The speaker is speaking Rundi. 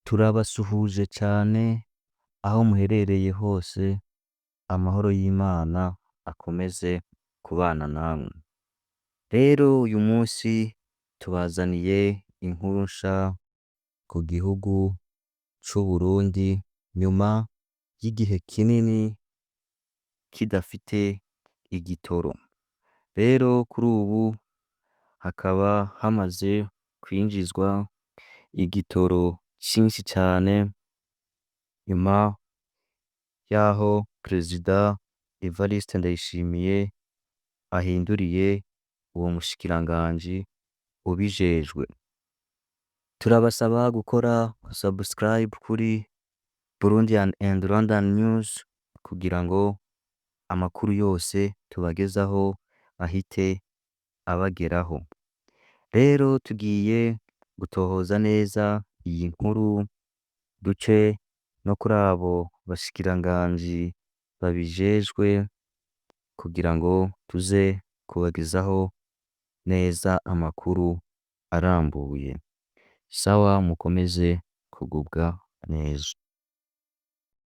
Turabasuhuje cane aho muherereye hose, amahoro y'Imana akomeze kubana namwe. Rero uyu munsi tubazaniye inkuru nsha ku gihugu c'Uburundi nyuma y'igihe kinini kidafite igitoro. Rero kuri ubu hakaba hamaze kwinjizwa igitoro cinshi cane nyuma y'aho Perezida Evariste Ndayishimiye ahinduriye uwo mushikiranganji ubijejwe. Turabasaba gukora subscribe kuri Burundian and Rwandan News kugira ngo amakuru yose tubagezaho ahite abageraho. Rero tugiye gutohoza neza iyi nkuru, duce no kuri abo bashikiranganji babijejwe kugira ngo tuze kubagezaho neza amakuru arambuye. Sawa, mukomeze kugubwa neza.